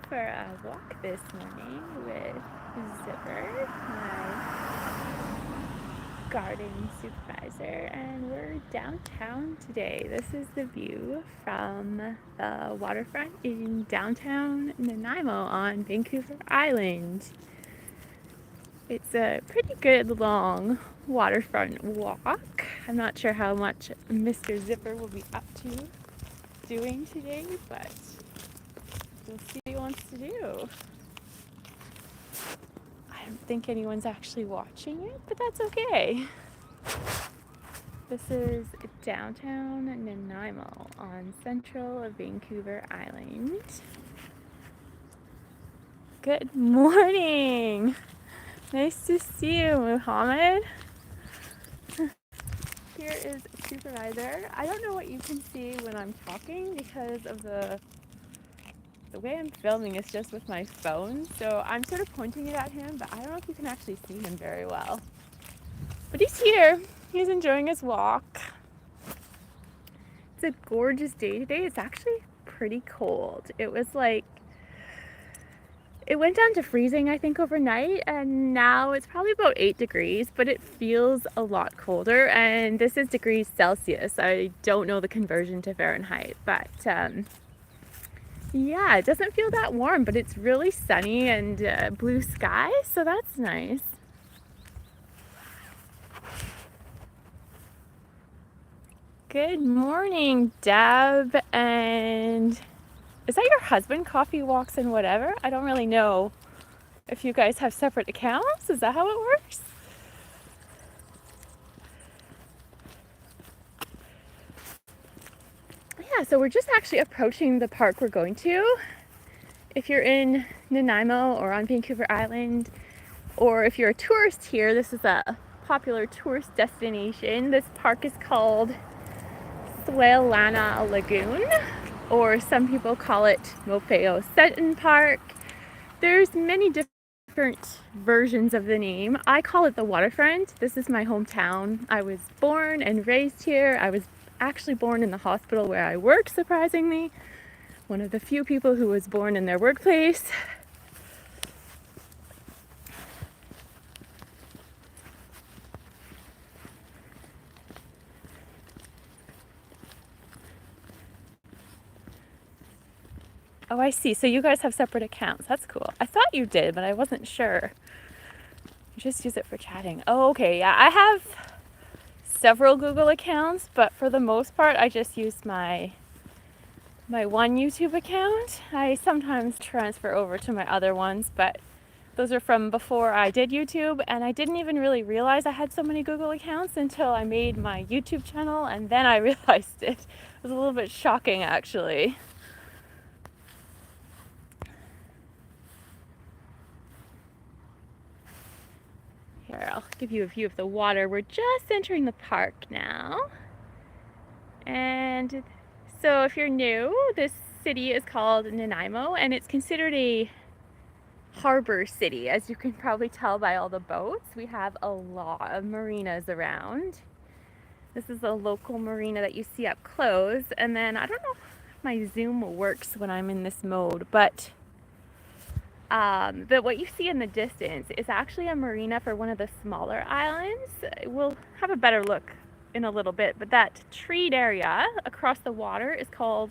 for a walk this morning with Zipper, my garden supervisor, and we're downtown today. This is the view from the waterfront in downtown Nanaimo on Vancouver Island. It's a pretty good long waterfront walk. I'm not sure how much Mr. Zipper will be up to doing today, but we'll see what he wants to do. I don't think anyone's actually watching it, but that's okay. This is downtown Nanaimo on central Vancouver Island. Good morning! Nice to see you, Muhammad. Here is Supervisor. I don't know what you can see when I'm talking because of the way I'm filming is just with my phone, so I'm sort of pointing it at him, but I don't know if you can actually see him very well. But he's here. He's enjoying his walk. It's a gorgeous day today. It's actually pretty cold. It went down to freezing, I think, overnight, and now it's probably about 8 degrees, but it feels a lot colder, and this is degrees Celsius. I don't know the conversion to Fahrenheit, but yeah, it doesn't feel that warm, but it's really sunny and blue sky, so that's nice. Good morning, Deb. And is that your husband? Coffee walks and whatever? I don't really know if you guys have separate accounts. Is that how it works? Yeah, so we're just actually approaching the park we're going to. If you're in Nanaimo or on Vancouver Island, or if you're a tourist here, this is a popular tourist destination. This park is called Swalana Lagoon, or some people call it Mofeo Seton Park. There's many different versions of the name. I call it the waterfront. This is my hometown. I was born and raised here. I was actually born in the hospital where I work, surprisingly. One of the few people who was born in their workplace. Oh, I see. So you guys have separate accounts. That's cool. I thought you did, but I wasn't sure. You just use it for chatting. Oh, okay. Yeah, I have several Google accounts, but for the most part, I just use my one YouTube account. I sometimes transfer over to my other ones, but those are from before I did YouTube, and I didn't even really realize I had so many Google accounts until I made my YouTube channel, and then I realized it. It was a little bit shocking, actually. Here, I'll give you a view of the water. We're just entering the park now. And so if you're new, this city is called Nanaimo, and it's considered a harbor city. As you can probably tell by all the boats, we have a lot of marinas around. This is a local marina that you see up close, and then I don't know if my zoom works when I'm in this mode, but what you see in the distance is actually a marina for one of the smaller islands. We'll have a better look in a little bit, but that treed area across the water is called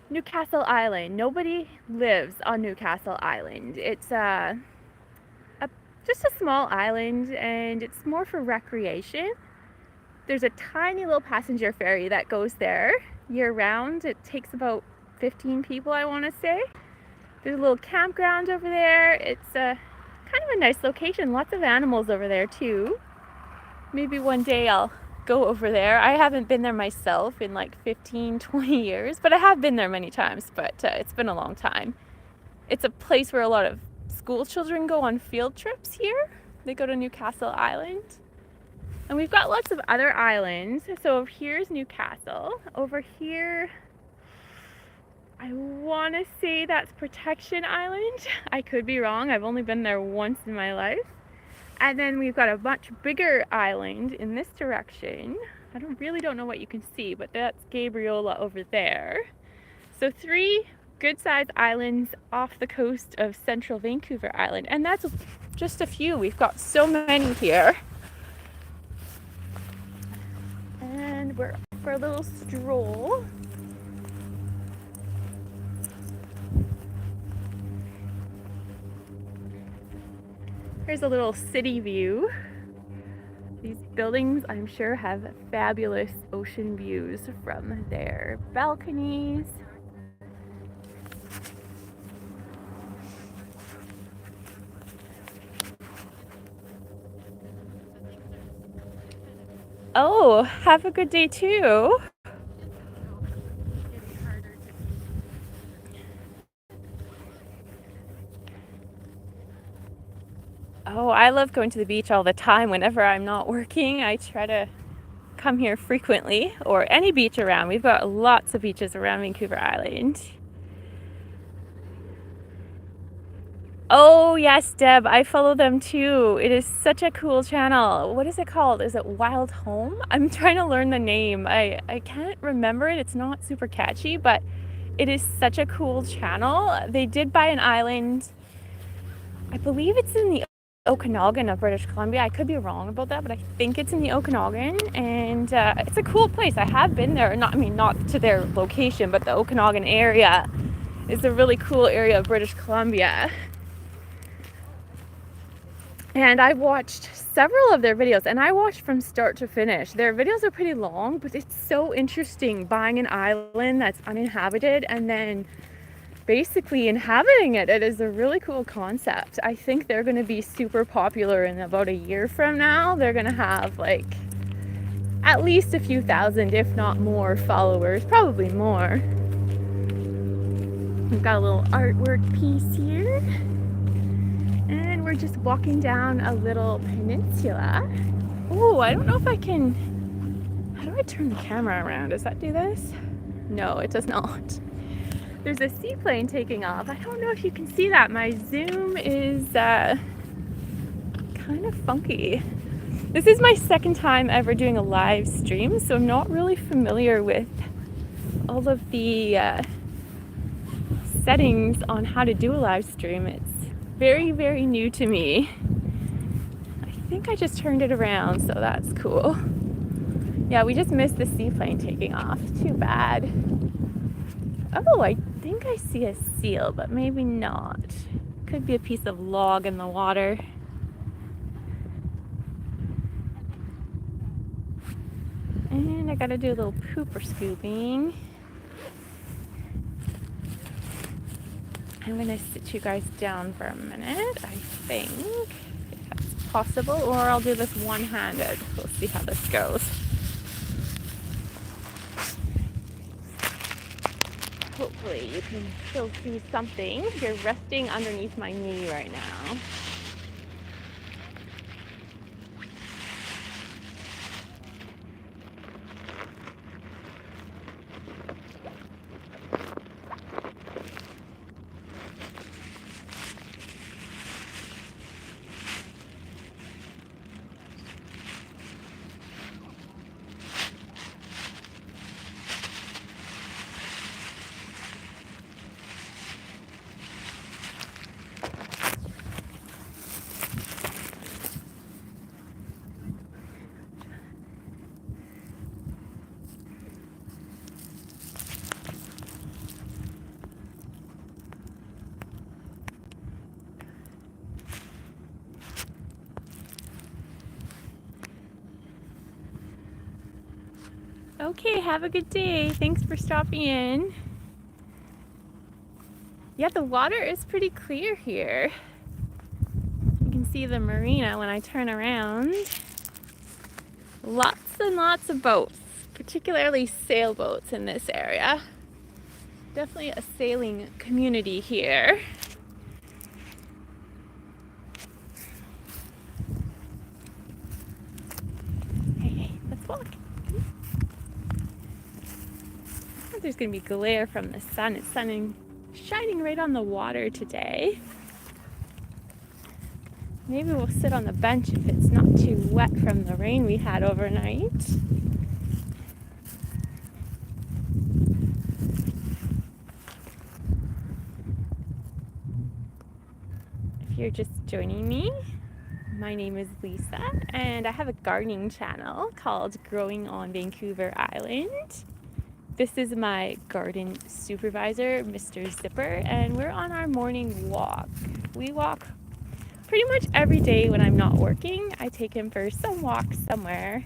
Newcastle Island. Nobody lives on Newcastle Island. It's just a small island, and it's more for recreation. There's a tiny little passenger ferry that goes there year round. It takes about 15 people, I want to say. There's a little campground over there. It's kind of a nice location. Lots of animals over there too. Maybe one day I'll go over there. I haven't been there myself in like 15, 20 years, but I have been there many times, but it's been a long time. It's a place where a lot of school children go on field trips here. They go to Newcastle Island. And we've got lots of other islands. So here's Newcastle. Over here, I want to say that's Protection Island. I could be wrong. I've only been there once in my life. And then we've got a much bigger island in this direction. I really don't know what you can see, but that's Gabriola over there. So 3 good-sized islands off the coast of central Vancouver Island, and that's just a few. We've got so many here. And we're for a little stroll. Here's a little city view. These buildings, I'm sure, have fabulous ocean views from their balconies. Oh, have a good day too. Oh, I love going to the beach all the time. Whenever I'm not working, I try to come here frequently, or any beach around. We've got lots of beaches around Vancouver Island. Oh yes, Deb, I follow them too. It is such a cool channel. What is it called? Is it Wild Home? I'm trying to learn the name. I can't remember it. It's not super catchy, but it is such a cool channel. They did buy an island. I believe it's in the Okanagan of British Columbia. I could be wrong about that, but I think it's in the Okanagan, and it's a cool place. I have been there. Not to their location, but the Okanagan area is a really cool area of British Columbia. And I watched several of their videos, and I watched from start to finish. Their videos are pretty long, but it's so interesting buying an island that's uninhabited and then basically inhabiting it. It is a really cool concept. I think they're going to be super popular in about a year from now. They're going to have like at least a few thousand, if not more, followers, probably more. We've got a little artwork piece here. And we're just walking down a little peninsula. Oh, I don't know if I can... How do I turn the camera around? Does that do this? No, it does not. There's a seaplane taking off. I don't know if you can see that. My zoom is kind of funky. This is my second time ever doing a live stream, so I'm not really familiar with all of the settings on how to do a live stream. It's very, very new to me. I think I just turned it around, so that's cool. Yeah, we just missed the seaplane taking off. Too bad. Oh, I think I see a seal, but maybe not. Could be a piece of log in the water. And I gotta do a little pooper scooping. I'm gonna sit you guys down for a minute, I think, if that's possible, or I'll do this one-handed. We'll see how this goes. Hopefully you can still see something. You're resting underneath my knee right now. Okay, have a good day. Thanks for stopping in. Yeah, the water is pretty clear here. You can see the marina when I turn around. Lots and lots of boats, particularly sailboats in this area. Definitely a sailing community here. Hey, let's walk. There's going to be glare from the sun. It's shining right on the water today. Maybe we'll sit on the bench if it's not too wet from the rain we had overnight. you're just joining me, my name is Lisa, and I have a gardening channel called Growing on Vancouver Island. This is my garden supervisor, Mr. Zipper, and we're on our morning walk. We walk pretty much every day when I'm not working. I take him for some walk somewhere.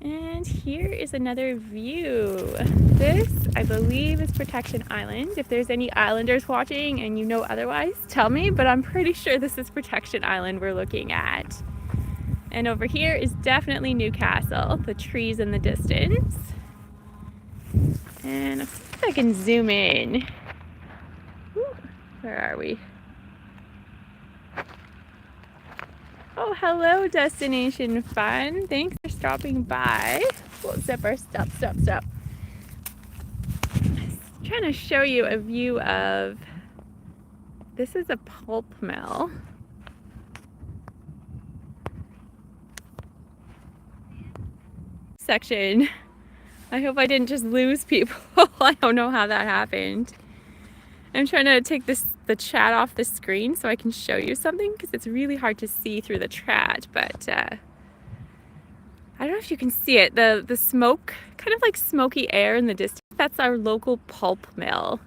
And here is another view. This, I believe, is Protection Island. If there's any islanders watching and you know otherwise, tell me, but I'm pretty sure this is Protection Island we're looking at. And over here is definitely Newcastle, the trees in the distance. And let's see if I can zoom in. Where are we? Oh, hello, Destination Fun. Thanks for stopping by. Whoa, Zipper, stop. I'm trying to show you a view of, this is a pulp mill. Section. I hope I didn't just lose people. I don't know how that happened. I'm trying to take the chat off the screen so I can show you something because it's really hard to see through the chat, but I don't know if you can see it. The smoke, kind of like smoky air in the distance, that's our local pulp mill.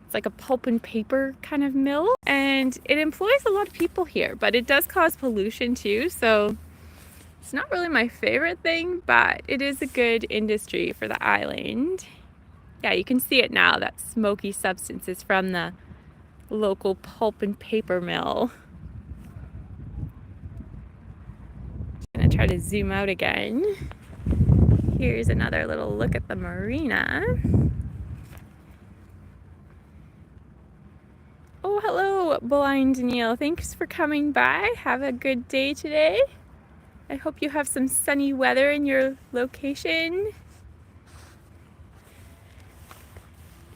It's like a pulp and paper kind of mill, and it employs a lot of people here, but it does cause pollution too, so it's not really my favorite thing, but it is a good industry for the island. Yeah, you can see it now, that smoky substance is from the local pulp and paper mill. I'm gonna try to zoom out again. Here's another little look at the marina. Oh, hello, Blind Neil. Thanks for coming by. Have a good day today. I hope you have some sunny weather in your location.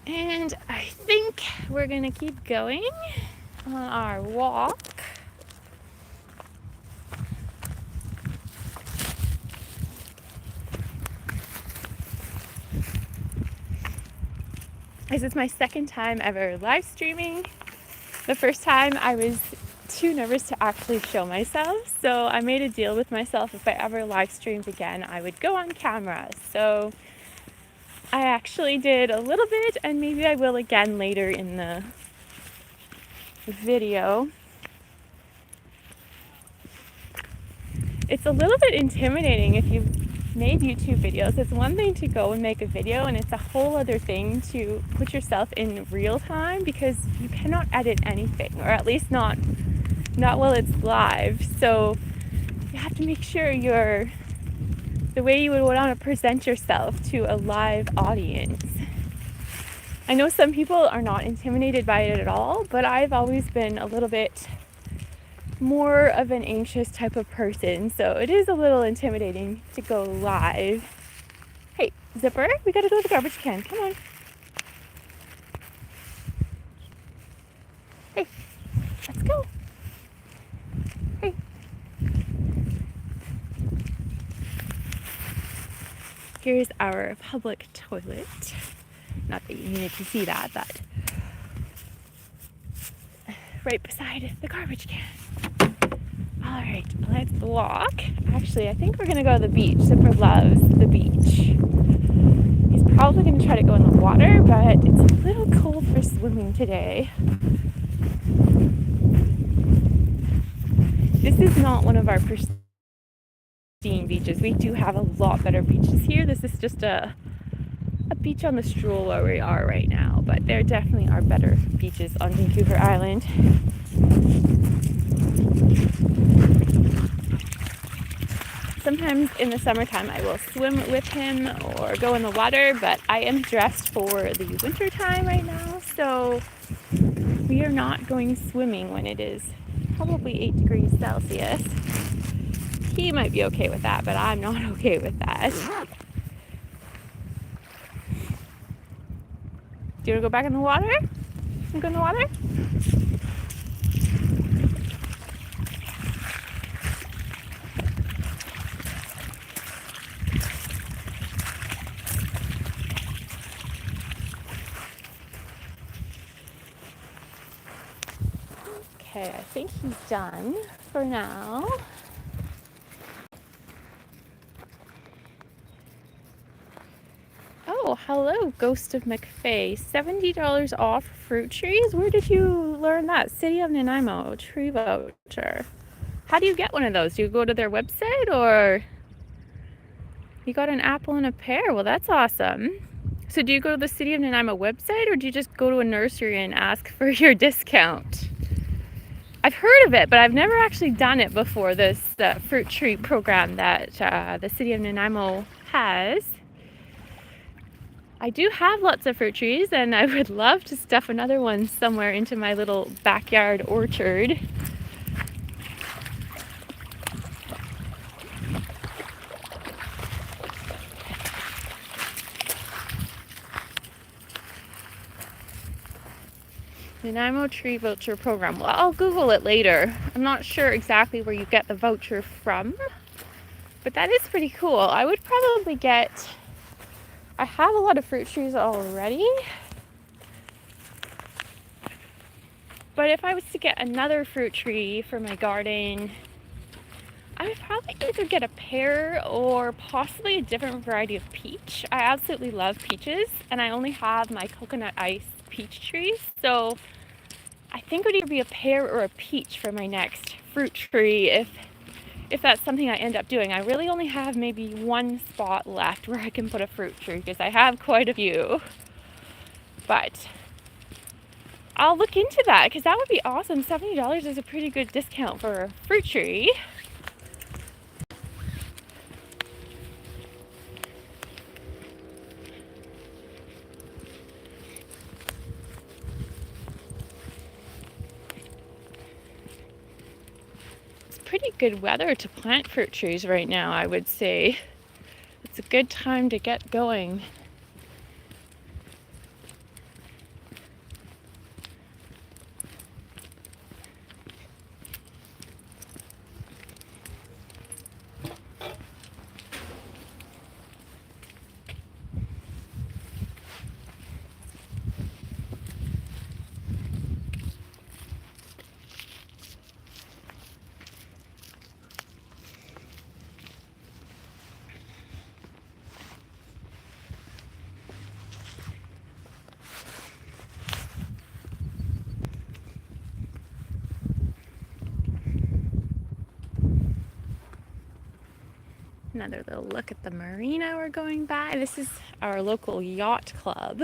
And I think we're gonna keep going on our walk. This is my second time ever live streaming. The first time I was too nervous to actually show myself, so I made a deal with myself if I ever live streamed again, I would go on camera. So I actually did a little bit, and maybe I will again later in the video. It's a little bit intimidating if you've made YouTube videos. It's one thing to go and make a video, and it's a whole other thing to put yourself in real time because you cannot edit anything, or at least not while it's live. So you have to make sure you're the way you would want to present yourself to a live audience. I know some people are not intimidated by it at all, but I've always been a little bit more of an anxious type of person, so it is a little intimidating to go live. Hey, Zipper, we gotta go to the garbage can. Come on. Hey, let's go. Hey. Here's our public toilet. Not that you needed to see that, but right beside the garbage can. All right, let's walk. Actually, I think we're gonna go to the beach. Zipper loves the beach. He's probably gonna try to go in the water, but it's a little cold for swimming today. This is not one of our pristine beaches. We do have a lot better beaches here. This is just a beach on the stroll where we are right now, but there definitely are better beaches on Vancouver Island. Sometimes in the summertime I will swim with him or go in the water, but I am dressed for the winter time right now, so we are not going swimming when it is probably 8 degrees Celsius. He might be okay with that, but I'm not okay with that. Do you want to go back in the water? You go in the water? Okay, I think he's done for now. Oh, hello, Ghost of McFay. $70 off fruit trees? Where did you learn that? City of Nanaimo tree voucher. How do you get one of those? Do you go to their website, or you got an apple and a pear? Well, that's awesome. So do you go to the City of Nanaimo website, or do you just go to a nursery and ask for your discount? I've heard of it, but I've never actually done it before, this fruit tree program that the City of Nanaimo has. I do have lots of fruit trees, and I would love to stuff another one somewhere into my little backyard orchard. Nanaimo tree voucher program. Well, I'll Google it later. I'm not sure exactly where you get the voucher from, but that is pretty cool. I would probably get, I have a lot of fruit trees already, but if I was to get another fruit tree for my garden, I would probably either get a pear or possibly a different variety of peach. I absolutely love peaches, and I only have my coconut ice peach trees, so I think it would either be a pear or a peach for my next fruit tree if that's something I end up doing. I really only have maybe one spot left where I can put a fruit tree, because I have quite a few. But I'll look into that, because that would be awesome. $70 is a pretty good discount for a fruit tree. Pretty good weather to plant fruit trees right now, I would say. It's a good time to get going. Another little look at the marina we're going by. This is our local yacht club.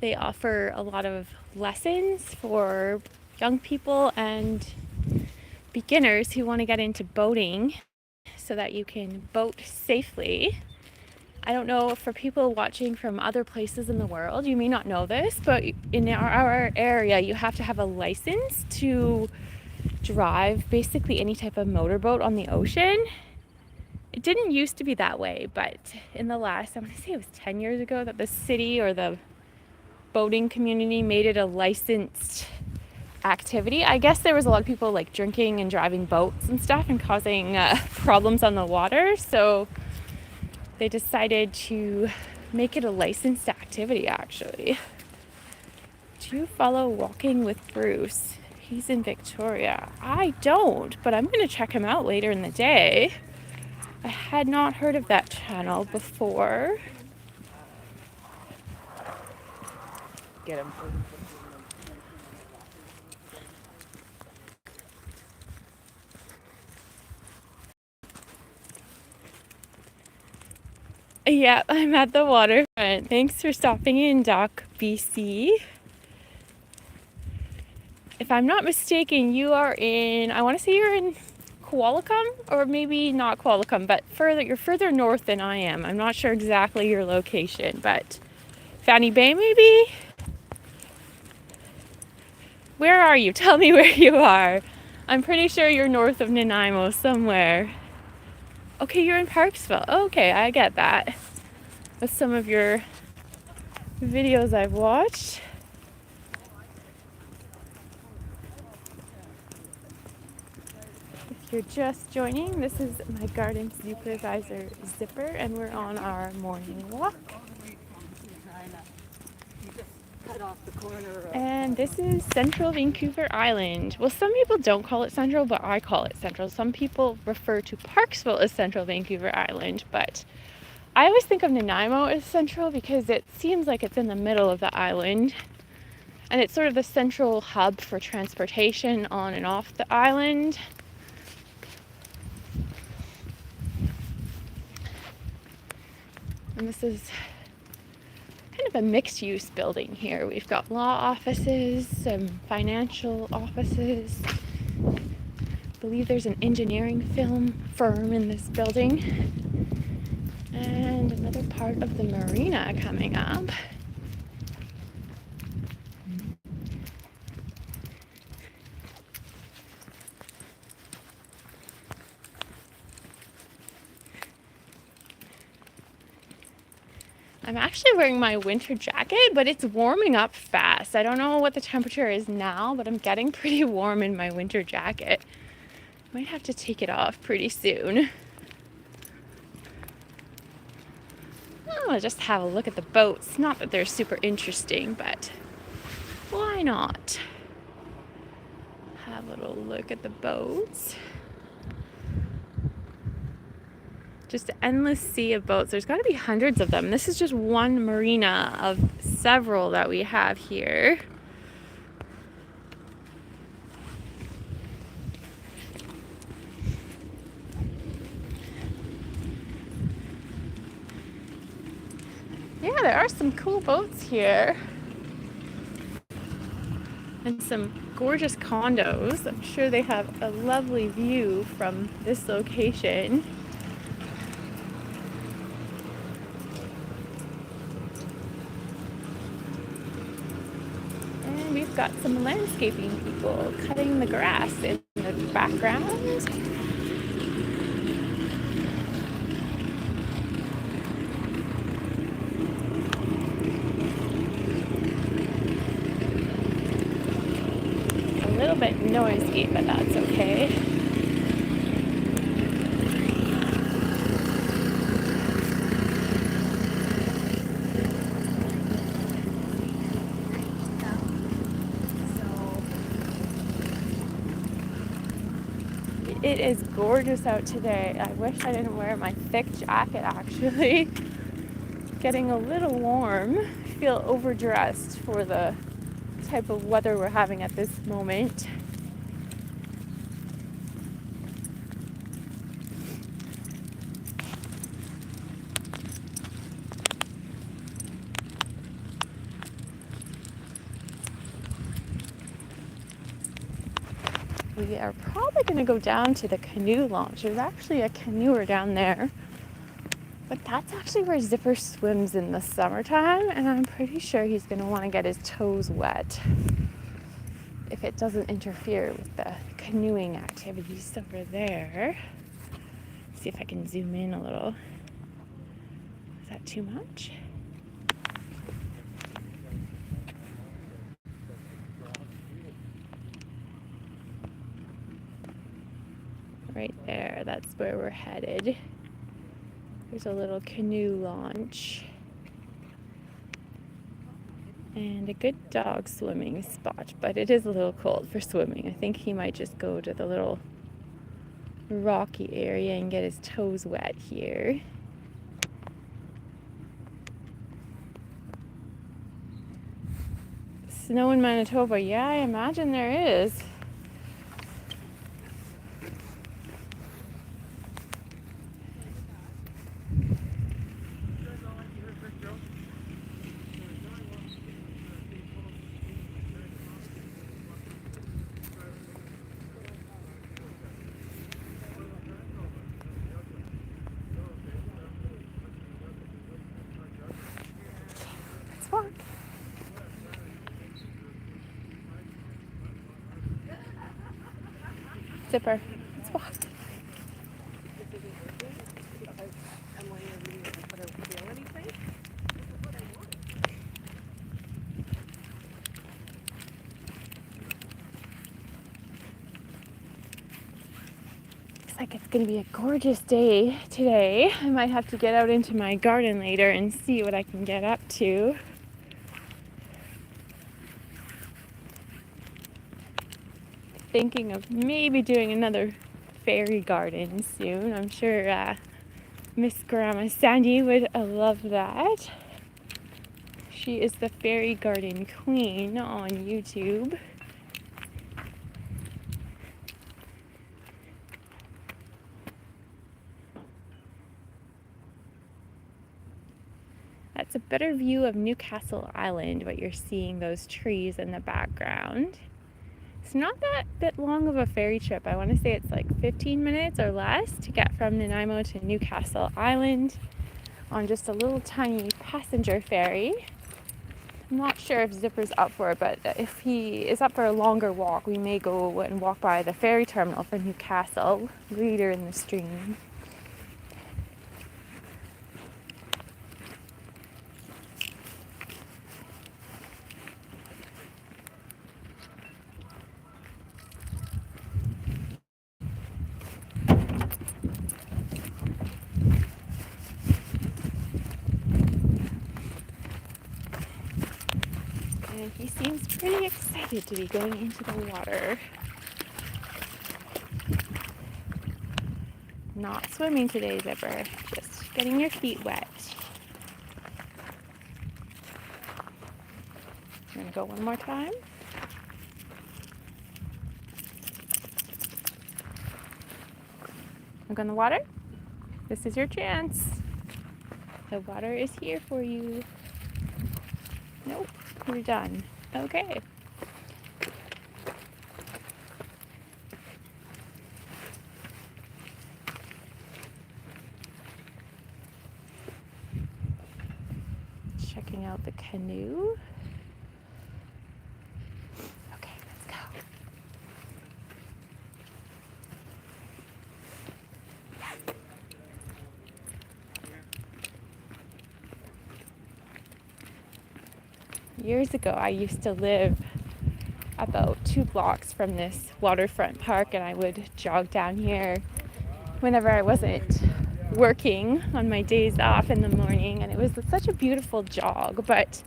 They offer a lot of lessons for young people and beginners who want to get into boating so that you can boat safely. I don't know, for people watching from other places in the world, you may not know this, but in our area you have to have a license to drive basically any type of motorboat on the ocean. It didn't used to be that way, but in the last, I want to say it was 10 years ago, that the city or the boating community made it a licensed activity. I guess there was a lot of people like drinking and driving boats and stuff and causing problems on the water, so they decided to make it a licensed activity, actually. Do you follow Walking with Bruce? He's in Victoria. I don't, but I'm going to check him out later in the day. I had not heard of that channel before. Get him. Yeah, I'm at the waterfront. Thanks for stopping in, Doc BC. If I'm not mistaken, you are in, I want to say you're in Qualicum, or maybe not Qualicum, but you're further north than I am. I'm not sure exactly your location, but Fanny Bay maybe? Where are you? Tell me where you are. I'm pretty sure you're north of Nanaimo somewhere. Okay, you're in Parksville. Okay, I get that. With some of your videos I've watched. If you're just joining, this is my garden supervisor Zipper, and we're on our morning walk. Cut off the corner of... And this is Central Vancouver Island. Well, some people don't call it Central, but I call it Central. Some people refer to Parksville as Central Vancouver Island, but I always think of Nanaimo as Central because it seems like it's in the middle of the island. And it's sort of the central hub for transportation on and off the island. And this is kind of a mixed-use building here. We've got law offices, some financial offices. I believe there's an engineering firm in this building. And another part of the marina coming up. I'm actually wearing my winter jacket, but it's warming up fast. I don't know what the temperature is now, but I'm getting pretty warm in my winter jacket. Might have to take it off pretty soon. I'll just have a look at the boats. Not that they're super interesting, but why not? Have a little look at the boats. Just an endless sea of boats. There's got to be hundreds of them. This is just one marina of several that we have here. Yeah, there are some cool boats here. And some gorgeous condos. I'm sure they have a lovely view from this location. We've got some landscaping people cutting the grass in the background. A little bit noisy, but that's okay. It is gorgeous out today. I wish I didn't wear my thick jacket actually. Getting a little warm. I feel overdressed for the type of weather we're having at this moment. We are probably going to go down to the canoe launch. There's actually a canoer down there. But that's actually where Zipper swims in the summertime, and I'm pretty sure he's going to want to get his toes wet if it doesn't interfere with the canoeing activities over there. See if I can zoom in a little. Is that too much? Right there, that's where we're headed. There's a little canoe launch. And a good dog swimming spot, but it is a little cold for swimming. I think he might just go to the little rocky area and get his toes wet here. Snow in Manitoba, yeah, I imagine there is. Walk. Zipper, let's walk. Looks like it's going to be a gorgeous day today. I might have to get out into my garden later and see what I can get up to. thinking of maybe doing another fairy garden soon. I'm sure Miss Grandma Sandy would love that. She is the fairy garden queen on YouTube. That's a better view of Newcastle Island, but you're seeing those trees in the background. It's not that long of a ferry trip. I want to say it's like 15 minutes or less to get from Nanaimo to Newcastle Island on just a little tiny passenger ferry. I'm not sure if Zipper's up for it, but if he is up for a longer walk, we may go and walk by the ferry terminal for Newcastle later in the stream. And he seems pretty excited to be going into the water. Not swimming today, Zipper. Just getting your feet wet. I'm gonna go one more time. Look in the water. This is your chance. The water is here for you. Nope, you're done. Okay. Checking out the canoe. Okay, let's go. Years ago, I used to live about 2 blocks from this waterfront park, and I would jog down here whenever I wasn't working on my days off in the morning, and it was such a beautiful jog. But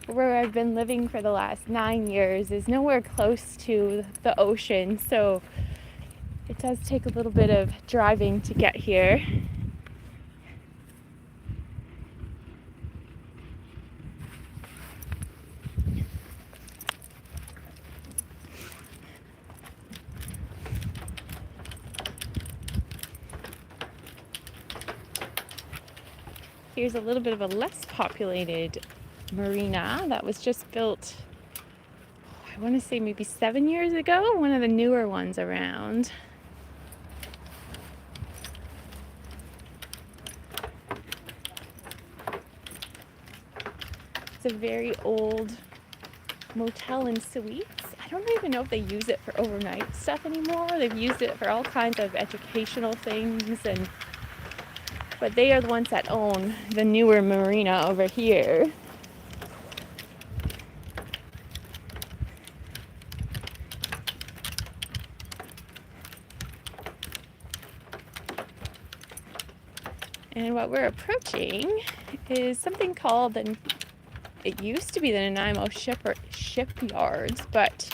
where I've been living for the last 9 years is nowhere close to the ocean, so it does take a little bit of driving to get here. Here's a little bit of a less populated marina that was just built, I want to say maybe 7 years ago, one of the newer ones around. It's a very old motel and suites. I don't even know if they use it for overnight stuff anymore. They've used it for all kinds of educational things, but they are the ones that own the newer marina over here. And what we're approaching is something called, it used to be the Nanaimo shipyards, but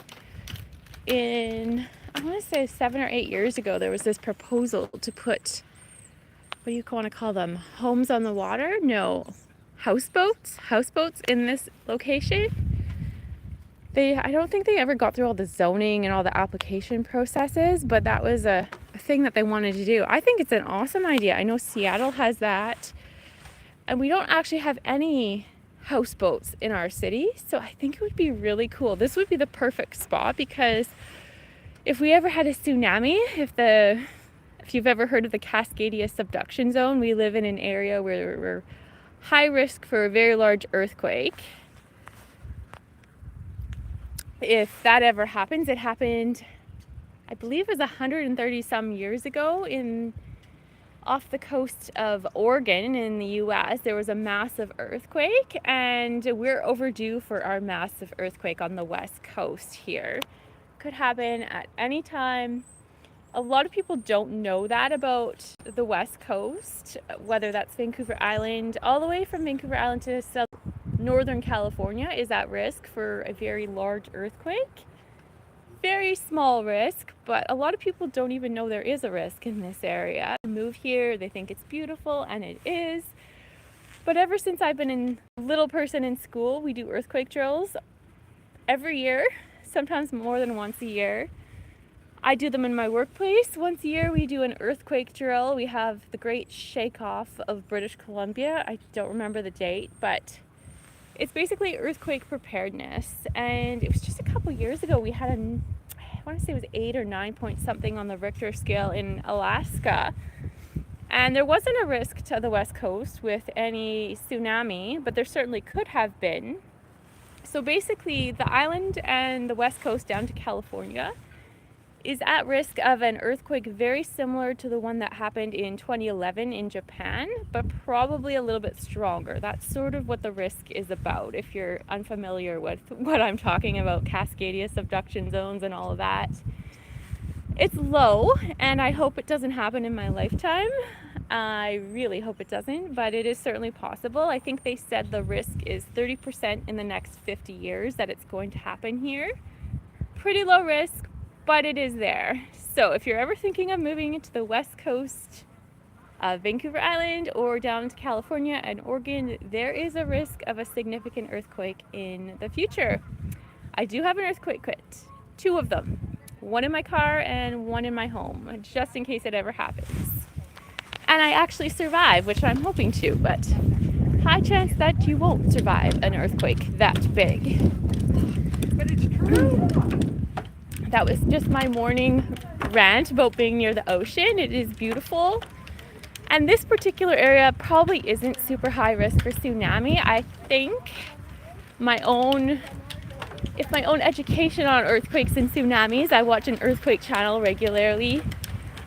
in, I want to say 7 or 8 years ago, there was this proposal to put, what do you want to call them? Homes on the water? No, houseboats in this location. I don't think they ever got through all the zoning and all the application processes, but that was a thing that they wanted to do. I think it's an awesome idea. I know Seattle has that, and we don't actually have any houseboats in our city, so I think it would be really cool. This would be the perfect spot, because if we ever had a tsunami, if you've ever heard of the Cascadia subduction zone, we live in an area where we're high risk for a very large earthquake. If that ever happens, it happened, I believe it was 130 some years ago off the coast of Oregon in the US. There was a massive earthquake, and we're overdue for our massive earthquake on the west coast here. Could happen at any time. A lot of people don't know that about the west coast, whether that's Vancouver Island, all the way from Vancouver Island to Northern California is at risk for a very large earthquake. very small risk, but a lot of people don't even know there is a risk in this area. They move here, they think it's beautiful, and it is. But ever since I've been a little person in school, we do earthquake drills every year, sometimes more than once a year. I do them in my workplace. Once a year we do an earthquake drill. We have the Great Shake-Off of British Columbia. I don't remember the date, but it's basically earthquake preparedness. And it was just a couple years ago we had I want to say it was 8 or 9 point something on the Richter scale in Alaska. And there wasn't a risk to the West Coast with any tsunami, but there certainly could have been. So basically the island and the West Coast down to California is at risk of an earthquake very similar to the one that happened in 2011 in Japan, but probably a little bit stronger. That's sort of what the risk is about, if you're unfamiliar with what I'm talking about, Cascadia subduction zones and all of that. It's low, and I hope it doesn't happen in my lifetime. I really hope it doesn't, but it is certainly possible. I think they said the risk is 30% in the next 50 years that it's going to happen here. Pretty low risk, but it is there. So if you're ever thinking of moving to the west coast of Vancouver Island or down to California and Oregon, there is a risk of a significant earthquake in the future. I do have an earthquake kit, 2 of them, one in my car and one in my home, just in case it ever happens. And I actually survive, which I'm hoping to, but high chance that you won't survive an earthquake that big. But it's true. That was just my morning rant about being near the ocean. It is beautiful. And this particular area probably isn't super high risk for tsunami. I think my own education on earthquakes and tsunamis, I watch an earthquake channel regularly,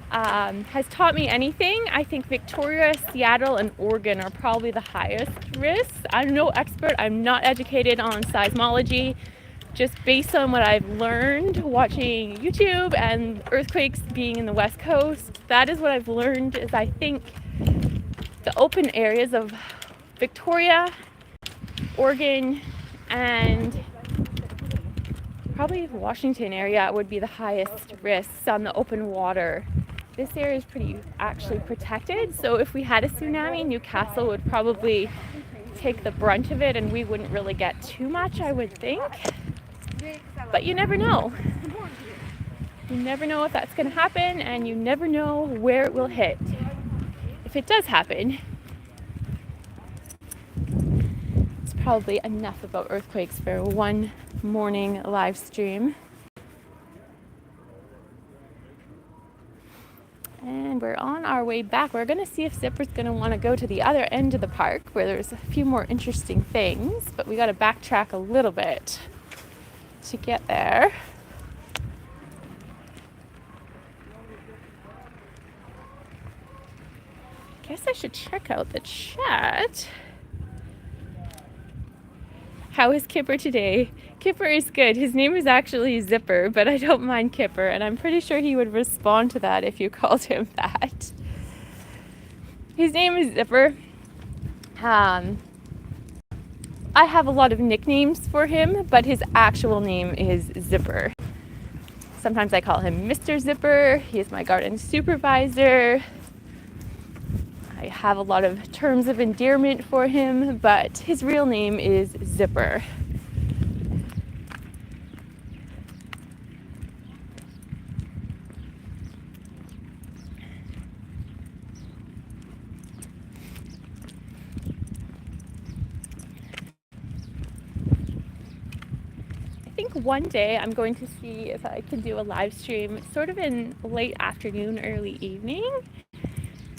has taught me anything. I think Victoria, Seattle, and Oregon are probably the highest risks. I'm no expert. I'm not educated on seismology. Just based on what I've learned watching YouTube and earthquakes being in the West Coast, that is what I've learned. Is I think the open areas of Victoria, Oregon, and probably Washington area would be the highest risks on the open water. This area is pretty actually protected, so if we had a tsunami, Newcastle would probably take the brunt of it and we wouldn't really get too much, I would think. But you never know. You never know if that's going to happen, and you never know where it will hit. If it does happen, it's probably enough about earthquakes for one morning live stream. And we're on our way back. We're going to see if Zipper's going to want to go to the other end of the park where there's a few more interesting things, but we got to backtrack a little bit to get there. Guess I should check out the chat. How is Kipper today? Kipper is good. His name is actually Zipper, but I don't mind Kipper, and I'm pretty sure he would respond to that if you called him that. His name is Zipper. I have a lot of nicknames for him, but his actual name is Zipper. Sometimes I call him Mr. Zipper. He is my garden supervisor. I have a lot of terms of endearment for him, but his real name is Zipper. I think one day I'm going to see if I can do a live stream sort of in late afternoon, early evening.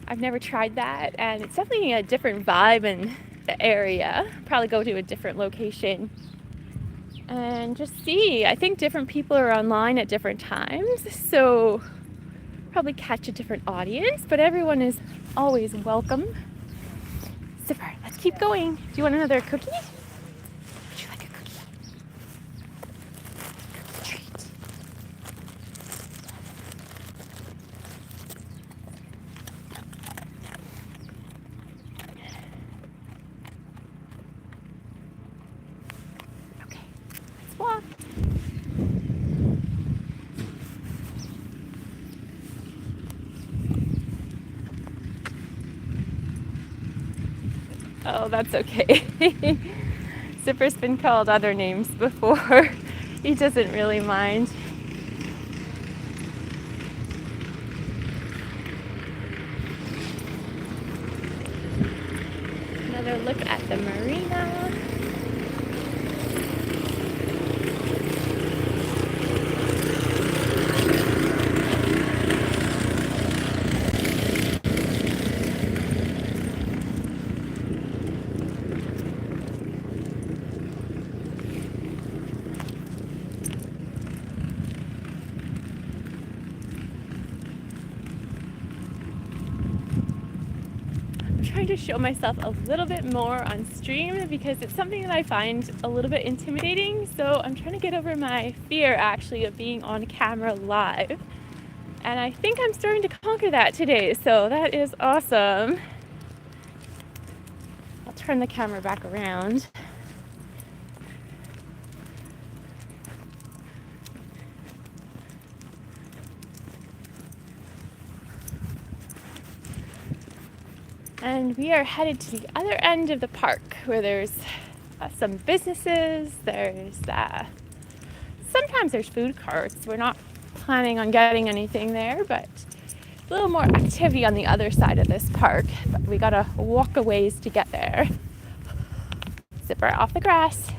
I've never tried that, and it's definitely a different vibe in the area. Probably go to a different location and just see. I think different people are online at different times, so probably catch a different audience, but everyone is always welcome. Zipper, let's keep going. Do you want another cookie? Would you like a cookie? Treat. Okay, let's walk. Oh, that's okay. Zipper's been called other names before. He doesn't really mind. Another look at the marina. Trying to show myself a little bit more on stream because it's something that I find a little bit intimidating. So I'm trying to get over my fear actually of being on camera live. And I think I'm starting to conquer that today. So that is awesome. I'll turn the camera back around. And we are headed to the other end of the park where there's some businesses, sometimes there's food carts. We're not planning on getting anything there, but a little more activity on the other side of this park. But we gotta walk a ways to get there. Zipper off the grass.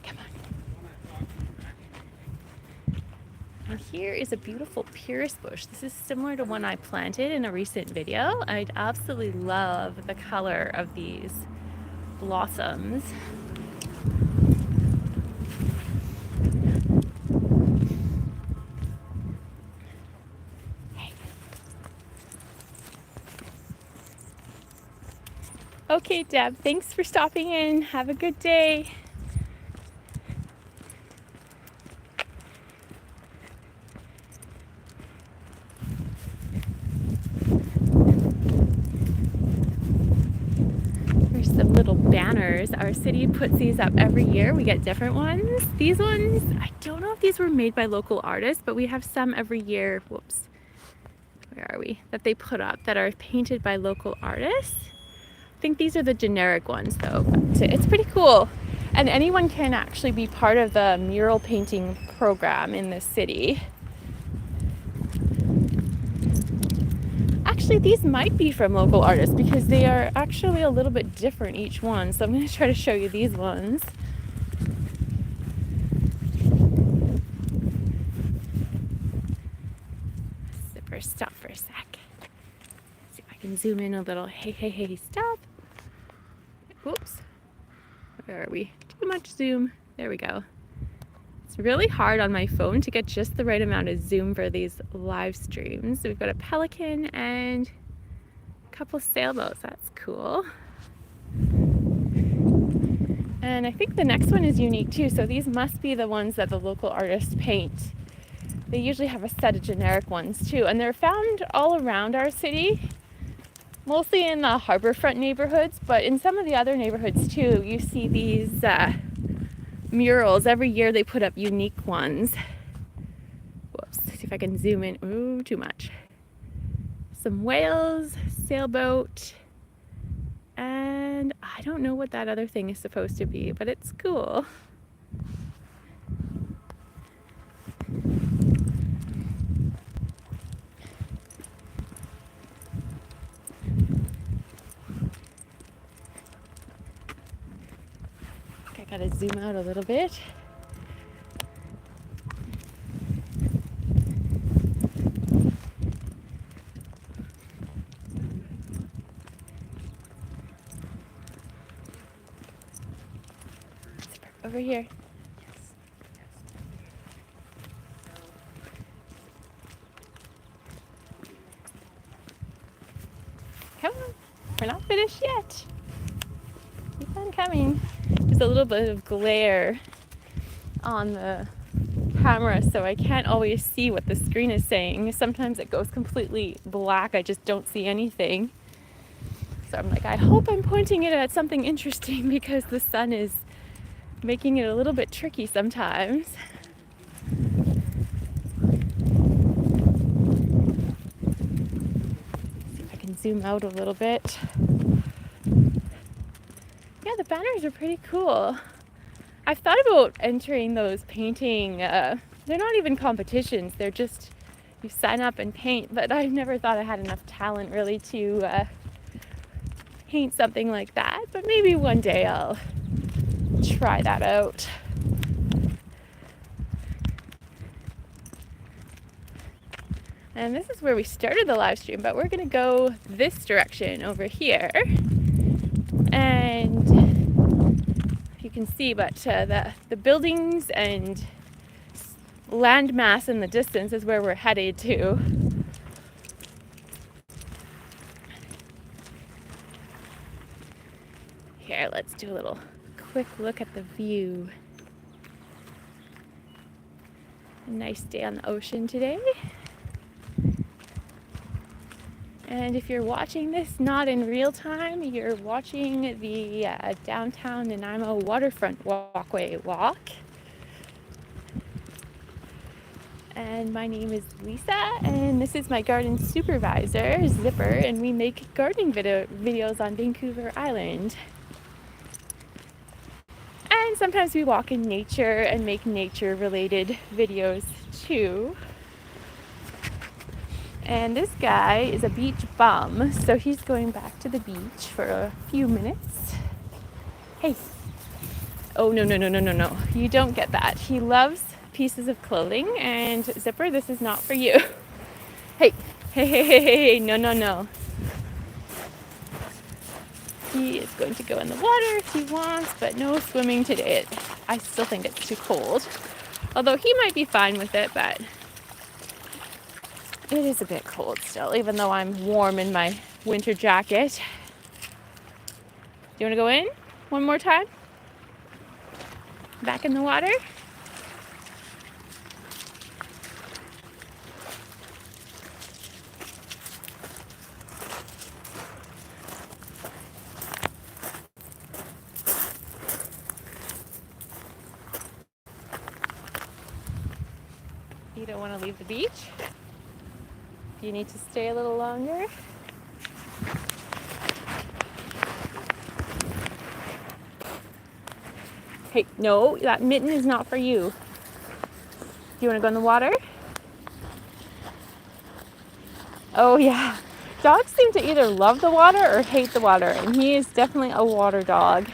Come on. And here is a beautiful pieris bush. This is similar to one I planted in a recent video. I absolutely love the color of these blossoms. Okay, Deb, thanks for stopping in. Have a good day. There's some little banners. Our city puts these up every year. We get different ones. These ones, I don't know if these were made by local artists, but we have some every year. Whoops. Where are we? That they put up that are painted by local artists. I think these are the generic ones though, but it's pretty cool. And anyone can actually be part of the mural painting program in this city. Actually, these might be from local artists because they are actually a little bit different each one. So I'm going to try to show you these ones. Zipper, stop for a sec. See if I can zoom in a little. Hey, stop. Whoops. Where are we? Too much zoom. There we go. It's really hard on my phone to get just the right amount of zoom for these live streams. So we've got a pelican and a couple sailboats. That's cool. And I think the next one is unique too. So these must be the ones that the local artists paint. They usually have a set of generic ones too. And they're found all around our city. Mostly in the harborfront neighborhoods, but in some of the other neighborhoods too, you see these murals. Every year they put up unique ones. Whoops, see if I can zoom in. Ooh, too much. Some whales, sailboat, and I don't know what that other thing is supposed to be, but it's cool. I gotta zoom out a little bit. Over here. Come on, we're not finished yet. Keep on coming. There's a little bit of glare on the camera, so I can't always see what the screen is saying. Sometimes it goes completely black. I just don't see anything. So I'm like, I hope I'm pointing it at something interesting because the sun is making it a little bit tricky sometimes. See if I can zoom out a little bit. banners are pretty cool. I've thought about entering those painting, they're not even competitions, they're just you sign up and paint, but I've never thought I had enough talent really to paint something like that, but maybe one day I'll try that out. And this is where we started the live stream, but we're gonna go this direction over here. And you can see, but the buildings and land mass in the distance is where we're headed to. Here, let's do a little quick look at the view. A nice day on the ocean today. And if you're watching this not in real time, you're watching the downtown Nanaimo waterfront walkway walk. And my name is Lisa, and this is my garden supervisor, Zipper, and we make gardening videos on Vancouver Island. And sometimes we walk in nature and make nature-related videos too. And this guy is a beach bum, so he's going back to the beach for a few minutes. Hey. Oh, no. You don't get that. He loves pieces of clothing, and Zipper, this is not for you. Hey. No. He is going to go in the water if he wants, but no swimming today. I still think it's too cold. Although he might be fine with it, but it is a bit cold still, even though I'm warm in my winter jacket. Do you want to go in one more time? Back in the water? You don't want to leave the beach? You need to stay a little longer? Hey, no, that mitten is not for you. Do you want to go in the water? Oh yeah. Dogs seem to either love the water or hate the water, and he is definitely a water dog.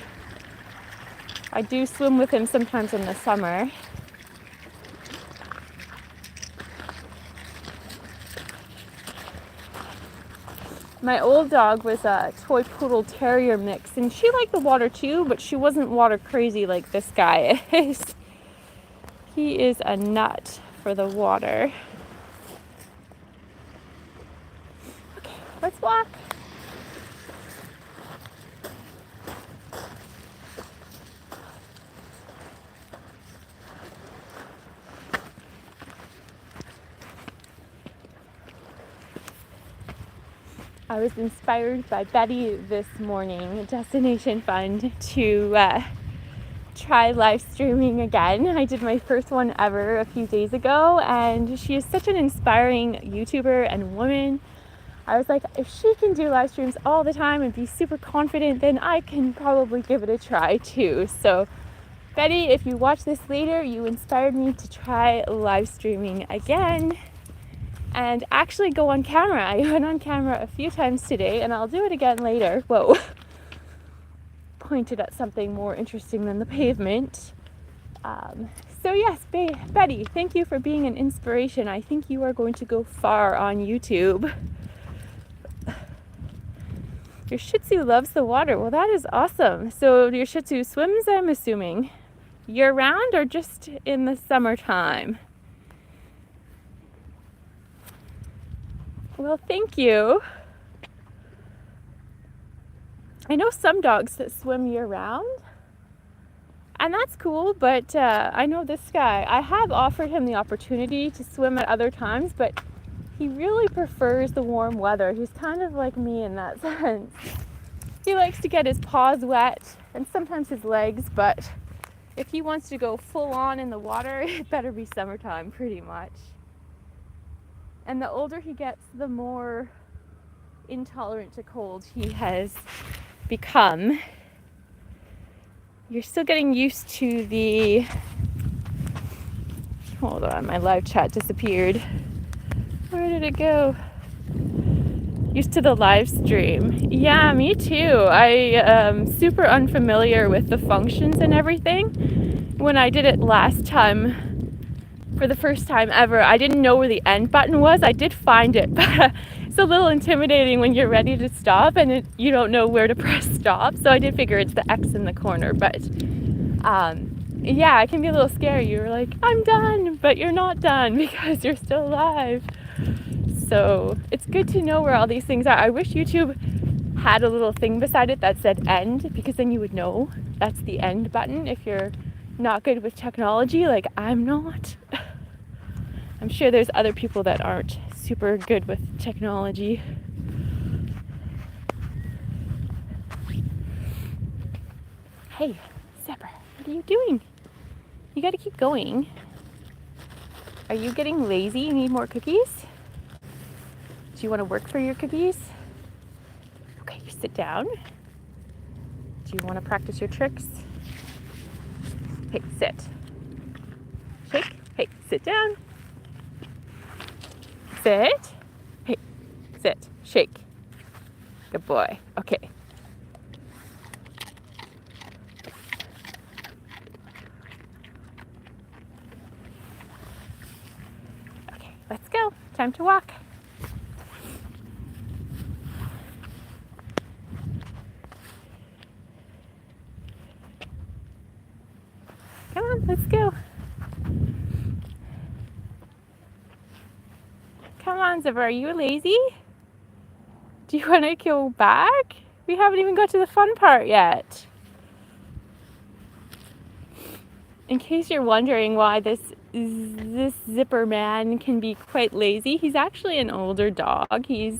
I do swim with him sometimes in the summer. My old dog was a toy poodle terrier mix, and she liked the water too, but she wasn't water crazy like this guy is. He is a nut for the water. Okay, let's walk. I was inspired by Betty this morning, Destination Fund, to try live streaming again. I did my first one ever a few days ago, and she is such an inspiring YouTuber and woman. I was like, if she can do live streams all the time and be super confident, then I can probably give it a try too. So Betty, if you watch this later, you inspired me to try live streaming again and actually go on camera. I went on camera a few times today, and I'll do it again later. Whoa. Pointed at something more interesting than the pavement. So yes, Betty, thank you for being an inspiration. I think you are going to go far on YouTube. Your Shih Tzu loves the water. Well, that is awesome. So your Shih Tzu swims, I'm assuming, year-round or just in the summertime? Well, thank you. I know some dogs that swim year-round, and that's cool, but I know this guy, I have offered him the opportunity to swim at other times, but he really prefers the warm weather. He's kind of like me in that sense. He likes to get his paws wet and sometimes his legs, but if he wants to go full on in the water, it better be summertime pretty much. And the older he gets, the more intolerant to cold he has become. you're still getting used to the, hold on, my live chat disappeared. Where did it go? Used to the live stream. Yeah, me too. I am super unfamiliar with the functions and everything. When I did it last time, for the first time ever, I didn't know where the end button was. I did find it, but it's a little intimidating when you're ready to stop and you don't know where to press stop. So I did figure it's the X in the corner, but yeah, it can be a little scary. You're like, I'm done, but you're not done because you're still alive. So it's good to know where all these things are. I wish YouTube had a little thing beside it that said end, because then you would know that's the end button if you're not good with technology like I'm not. I'm sure there's other people that aren't super good with technology. Hey, Zephyr, what are you doing? You gotta keep going. Are you getting lazy? You need more cookies? Do you want to work for your cookies? Okay, you sit down. Do you want to practice your tricks? Hey, sit. Shake. Hey, sit down. Sit. Hey, sit. Shake. Good boy. Okay. Okay, let's go. Time to walk. Come on, let's go. Come on, Zipper, are you lazy? Do you want to go back? We haven't even got to the fun part yet. In case you're wondering why this Zipper man can be quite lazy, he's actually an older dog. He's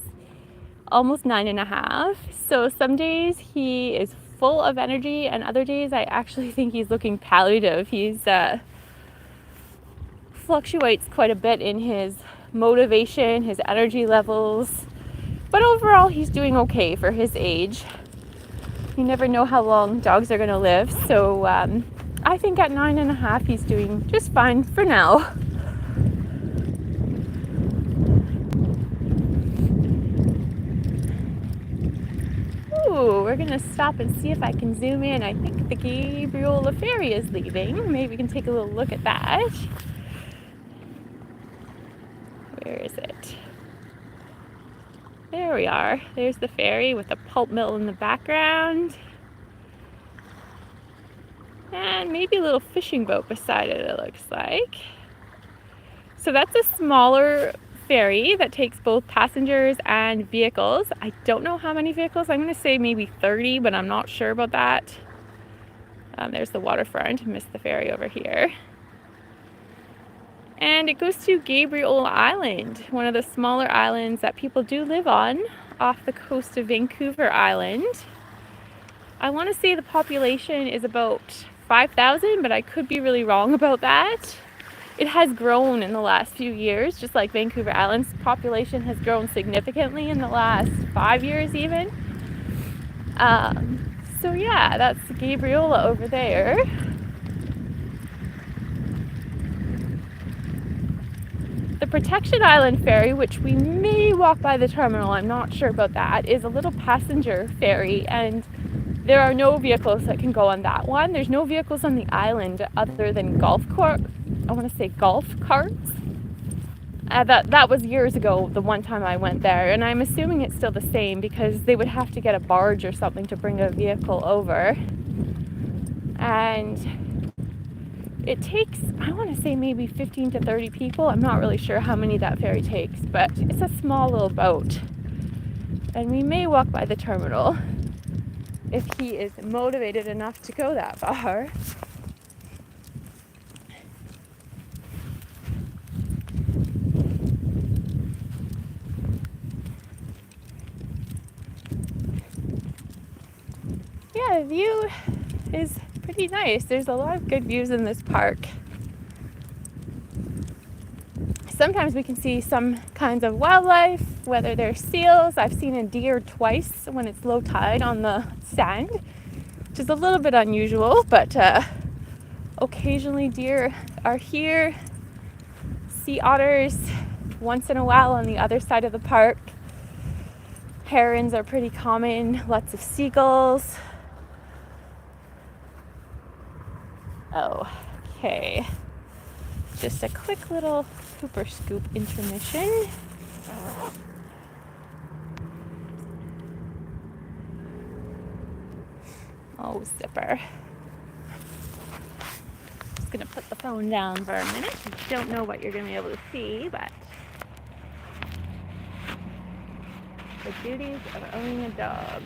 almost 9.5. So some days he is full of energy, and other days I actually think he's looking palliative. He's fluctuates quite a bit in his motivation, his energy levels, but overall he's doing okay for his age. You never know how long dogs are going to live, so I think at 9.5 he's doing just fine for now. Ooh, we're gonna stop and see if I can zoom in. I think the Gabriola ferry is leaving. Maybe we can take a little look at that. Where is it? There we are. There's the ferry with the pulp mill in the background. And maybe a little fishing boat beside it, it looks like. So that's a smaller ferry that takes both passengers and vehicles. I don't know how many vehicles. I'm going to say maybe 30, but I'm not sure about that. There's the waterfront. I missed the ferry over here. And it goes to Gabriola Island, one of the smaller islands that people do live on off the coast of Vancouver Island. I want to say the population is about 5,000, but I could be really wrong about that. It has grown in the last few years, just like Vancouver Island's population has grown significantly in the last 5 years even. So yeah, that's Gabriola over there. The Protection Island ferry, which we may walk by the terminal, I'm not sure about that, is a little passenger ferry, and there are no vehicles that can go on that one. There's no vehicles on the island other than golf carts. That was years ago, the one time I went there, and I'm assuming it's still the same because they would have to get a barge or something to bring a vehicle over. And it takes, I want to say maybe 15 to 30 people. I'm not really sure how many that ferry takes, but it's a small little boat. And we may walk by the terminal if he is motivated enough to go that far. Yeah, the view is pretty nice. There's a lot of good views in this park. Sometimes we can see some kinds of wildlife, whether they're seals. I've seen a deer twice when it's low tide on the sand. which is a little bit unusual, but occasionally deer are here. Sea otters once in a while on the other side of the park. Herons are pretty common, lots of seagulls. Oh, okay. Just a quick little pooper scoop intermission. Oh, zipper. Just gonna put the phone down for a minute. I don't know what you're gonna be able to see, but the duties of owning a dog.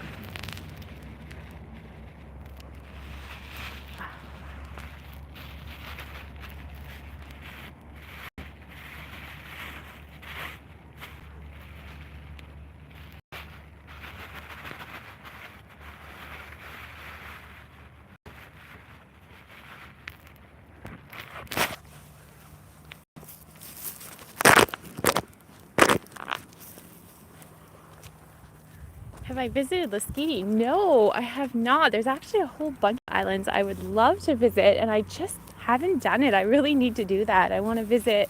Have I visited Lasquini? No, I have not. There's actually a whole bunch of islands I would love to visit, and I just haven't done it. I really need to do that. I want to visit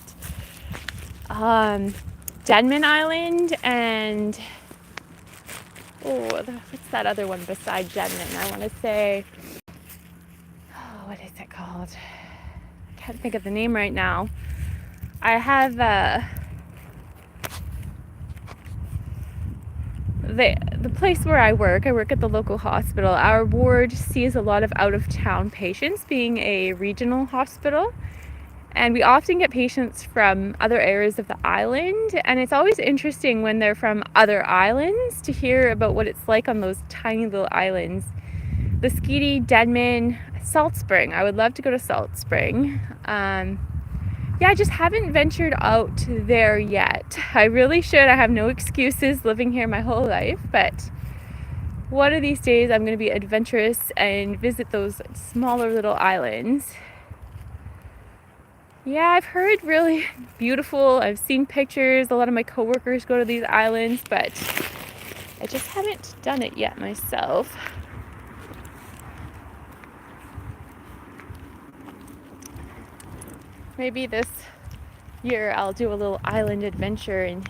Denman Island and what's that other one beside Denman? I want to say, what is it called? I can't think of the name right now. I have the place where I work at the local hospital. Our ward sees a lot of out-of-town patients, being a regional hospital, and we often get patients from other areas of the island, and it's always interesting when they're from other islands to hear about what it's like on those tiny little islands. Lasquini, Denman, Salt Spring. I would love to go to Salt Spring. Yeah, I just haven't ventured out there yet. I really should. I have no excuses living here my whole life, but one of these days I'm going to be adventurous and visit those smaller little islands. Yeah, I've heard really beautiful. I've seen pictures. A lot of my coworkers go to these islands, but I just haven't done it yet myself. Maybe this year I'll do a little island adventure and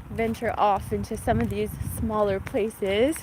venture off into some of these smaller places.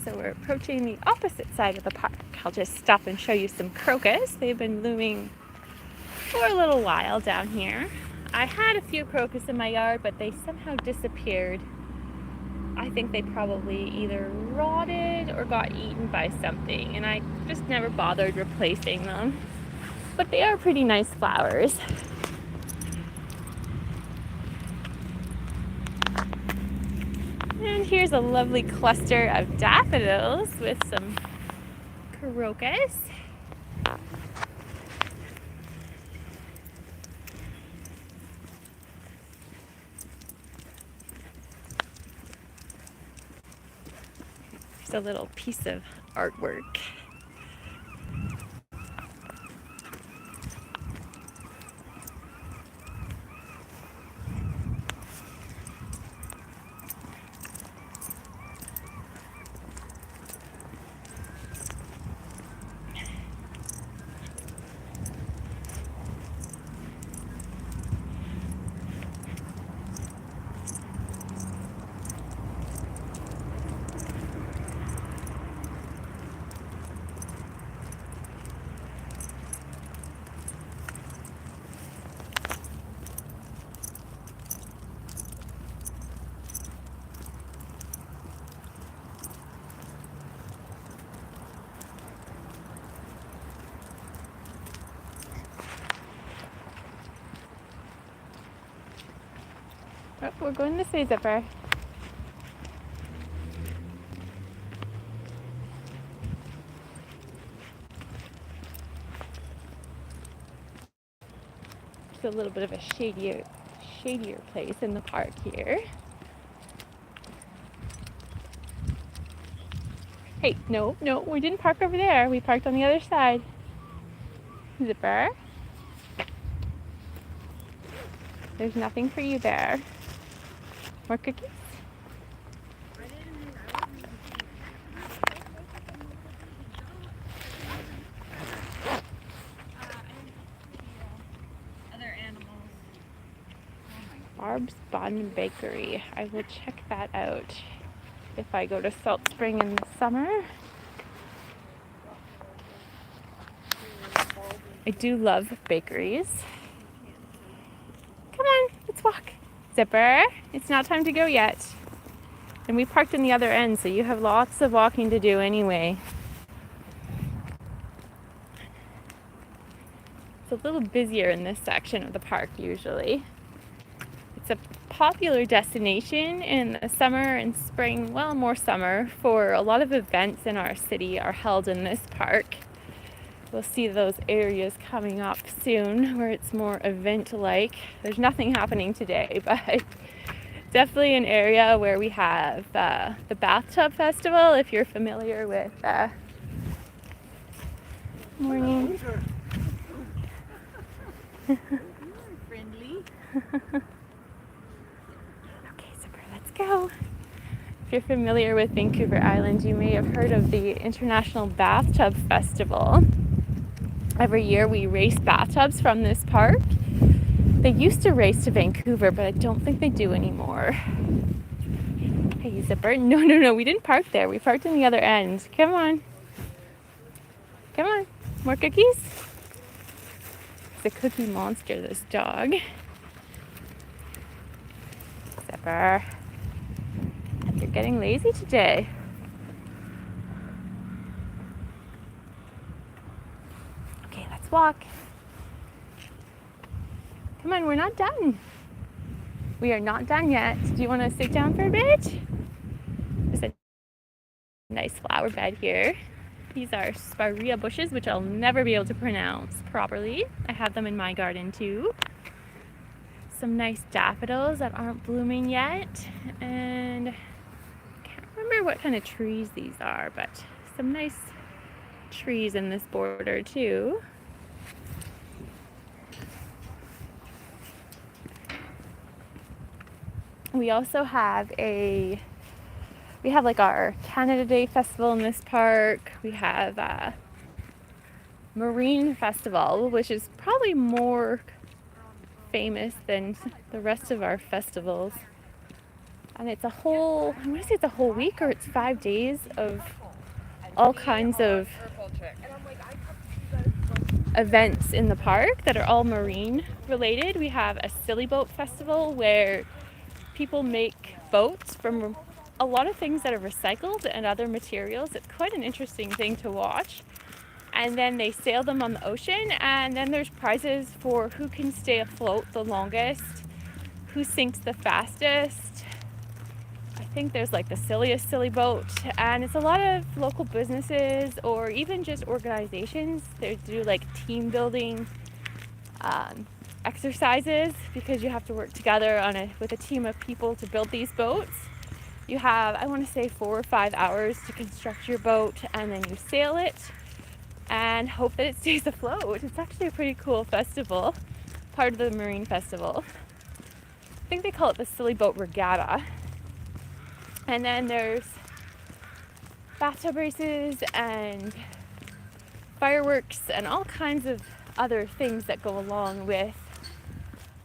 So we're approaching the opposite side of the park. I'll just stop and show you some crocus. They've been blooming for a little while down here. I had a few crocus in my yard, but they somehow disappeared. I think they probably either rotted or got eaten by something, and I just never bothered replacing them. But they are pretty nice flowers. And here's a lovely cluster of daffodils with some crocus. Here's a little piece of artwork. we're going this way, Zipper. It's a little bit of a shadier place in the park here. Hey, no, we didn't park over there. We parked on the other side. Zipper. There's nothing for you there. More cookies? Barb's Bun Bakery. I will check that out if I go to Salt Spring in the summer. I do love bakeries. Come on, let's walk. Zipper, it's not time to go yet. And we parked in the other end, so you have lots of walking to do anyway. It's a little busier in this section of the park usually. It's a popular destination in the summer and spring, well, more summer, for a lot of events in our city are held in this park. We'll see those areas coming up soon where it's more event-like. There's nothing happening today, but definitely an area where we have the Bathtub Festival, if you're familiar with morning. Friendly. Okay, Zipper, let's go. If you're familiar with Vancouver Island, you may have heard of the International Bathtub Festival. Every year we race bathtubs from this park. They used to race to Vancouver, but I don't think they do anymore. Hey, Zipper. No, we didn't park there. We parked in the other end. Come on. Come on. More cookies? It's a cookie monster, this dog. Zipper. You're getting lazy today. Okay, let's walk. Come on, we're not done. We are not done yet. Do you want to sit down for a bit? There's a nice flower bed here. These are spirea bushes, which I'll never be able to pronounce properly. I have them in my garden too. Some nice daffodils that aren't blooming yet. And I can't remember what kind of trees these are, but some nice trees in this border too. We also have like our Canada Day Festival in this park. We have a Marine Festival, which is probably more famous than the rest of our festivals. And it's I want to say it's a whole week, or it's 5 days of all kinds of events in the park that are all marine related. We have a silly boat festival where people make boats from a lot of things that are recycled and other materials. It's quite an interesting thing to watch. And then they sail them on the ocean, and then there's prizes for who can stay afloat the longest, who sinks the fastest. I think there's like the silliest silly boat, and it's a lot of local businesses or even just organizations. They do like team building exercises, because you have to work together with a team of people to build these boats. You have, I want to say, 4 or 5 hours to construct your boat, and then you sail it and hope that it stays afloat. It's actually a pretty cool festival, part of the Marine Festival. I think they call it the Silly Boat Regatta. And then there's bathtub races and fireworks and all kinds of other things that go along with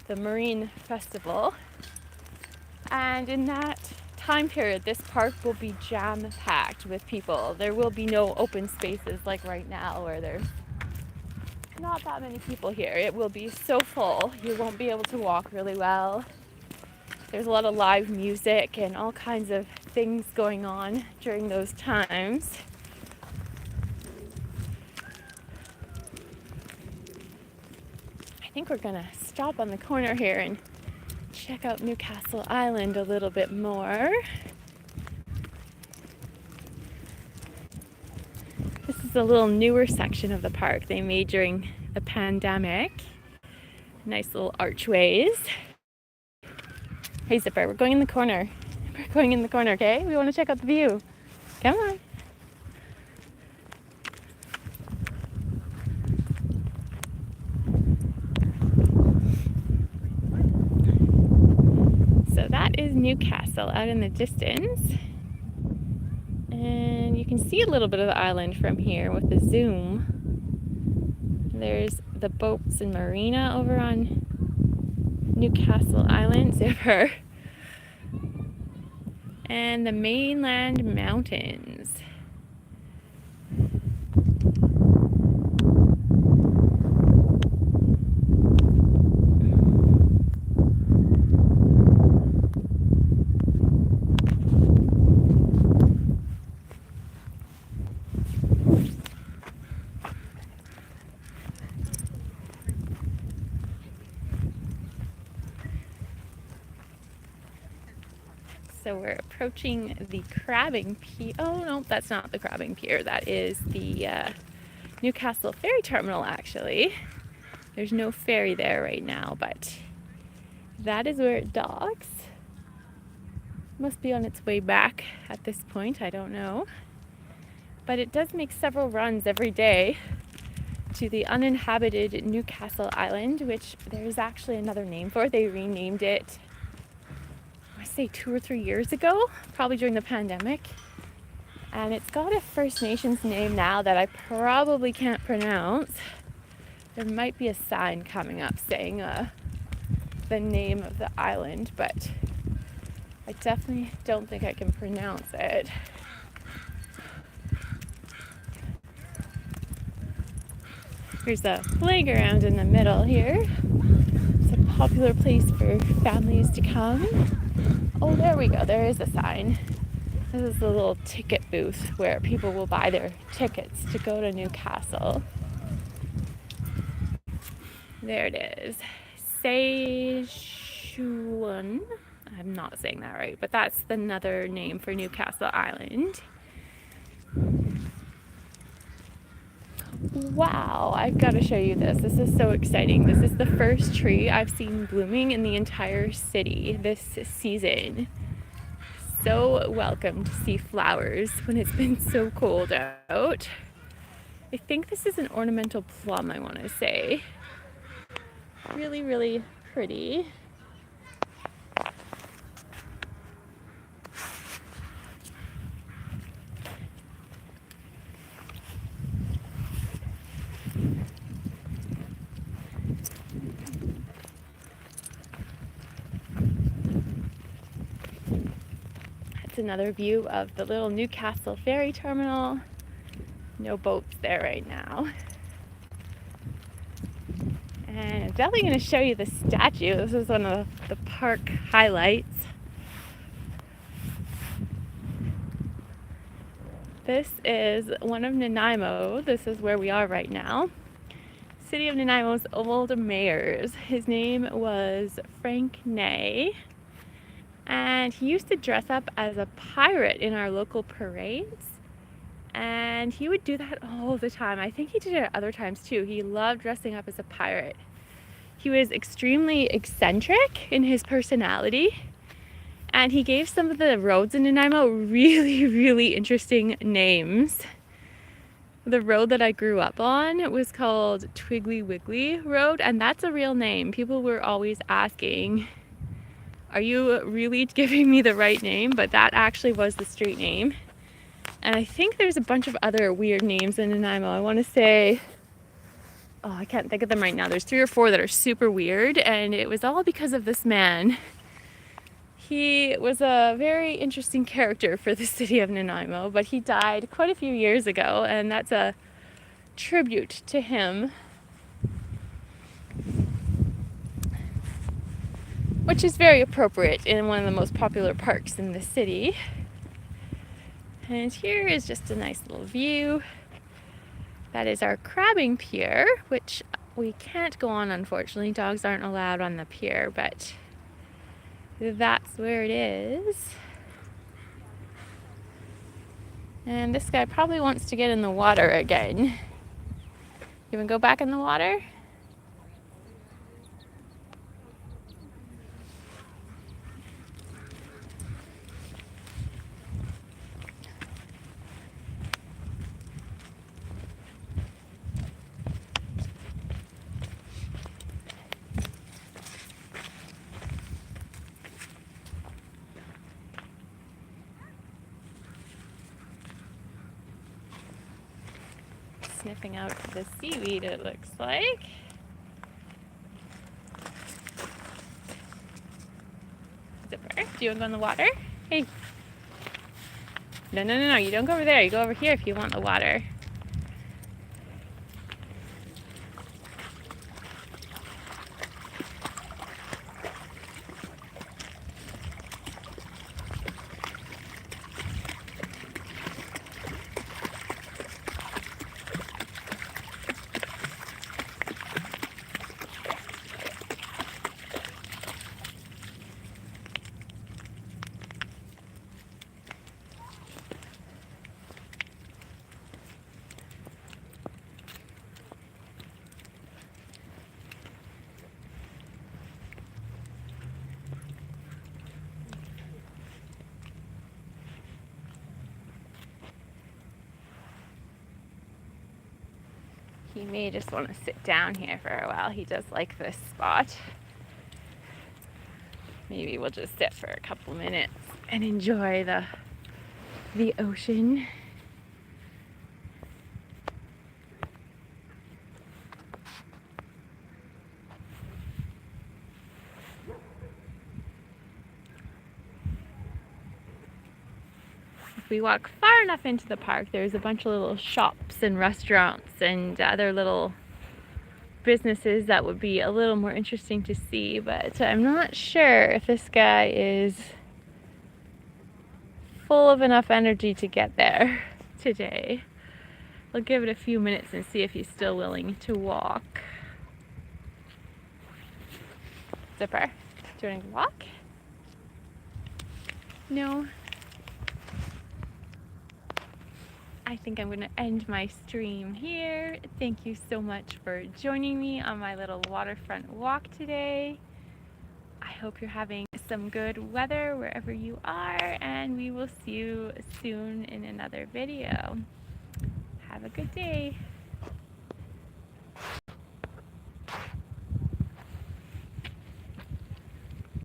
the Marine Festival. And in that time period, this park will be jam-packed with people. There will be no open spaces like right now where there's not that many people here. It will be so full, you won't be able to walk really well. There's a lot of live music and all kinds of things going on during those times. I think we're gonna stop on the corner here and check out Newcastle Island a little bit more. This is a little newer section of the park they made during the pandemic. Nice little archways. Hey Zipper, we're going in the corner. We're going in the corner, okay? We want to check out the view. Come on. So that is Newcastle out in the distance. And you can see a little bit of the island from here with the zoom. There's the boats and marina over on Newcastle Island, Zipper. And the mainland mountains. So we're approaching the crabbing pier. Oh no, that's not the crabbing pier. That is the Newcastle ferry terminal actually. There's no ferry there right now, but that is where it docks. Must be on its way back at this point, I don't know. But it does make several runs every day to the uninhabited Newcastle Island, which there's actually another name for. They renamed it, I say 2 or 3 years ago, probably during the pandemic. And it's got a First Nations name now that I probably can't pronounce. There might be a sign coming up saying the name of the island, but I definitely don't think I can pronounce it. There's a playground in the middle here. It's a popular place for families to come. Oh, there we go. There is a sign. This is the little ticket booth where people will buy their tickets to go to Newcastle. There it is. Sichuan. I'm not saying that right, but that's another name for Newcastle Island. Wow, I've got to show you this. This is so exciting. This is the first tree I've seen blooming in the entire city this season. So welcome to see flowers when it's been so cold out. I think this is an ornamental plum, I want to say. Really, really pretty. That's another view of the little Newcastle ferry terminal. No boats there right now. And I'm definitely going to show you the statue. This is one of the park highlights. This is one of Nanaimo. This is where we are right now. City of Nanaimo's old mayors. His name was Frank Ney. And he used to dress up as a pirate in our local parades. And he would do that all the time. I think he did it at other times too. He loved dressing up as a pirate. He was extremely eccentric in his personality. And he gave some of the roads in Nanaimo really, really interesting names. The road that I grew up on was called Twiggly Wiggly Road, and that's a real name. People were always asking, are you really giving me the right name? But that actually was the street name. And I think there's a bunch of other weird names in Nanaimo. I want to say, oh, I can't think of them right now. There's 3 or 4 that are super weird, and it was all because of this man. He was a very interesting character for the city of Nanaimo, but he died quite a few years ago, and that's a tribute to him, which is very appropriate in one of the most popular parks in the city. And here is just a nice little view. That is our crabbing pier, which we can't go on, unfortunately. Dogs aren't allowed on the pier, but that's where it is. And this guy probably wants to get in the water again. You wanna go back in the water? Sniffing out the seaweed, it looks like. Zipper, do you want to go in the water? Hey. No, you don't go over there. You go over here if you want the water. He may just want to sit down here for a while. He does like this spot. Maybe we'll just sit for a couple minutes and enjoy the ocean. If we walk far enough into the park, there's a bunch of little shops and restaurants and other little businesses that would be a little more interesting to see, but I'm not sure if this guy is full of enough energy to get there today. I'll give it a few minutes and see if he's still willing to walk. Zipper, do you want to walk? No? I think I'm going to end my stream here. Thank you so much for joining me on my little waterfront walk today. I hope you're having some good weather wherever you are, and we will see you soon in another video. Have a good day.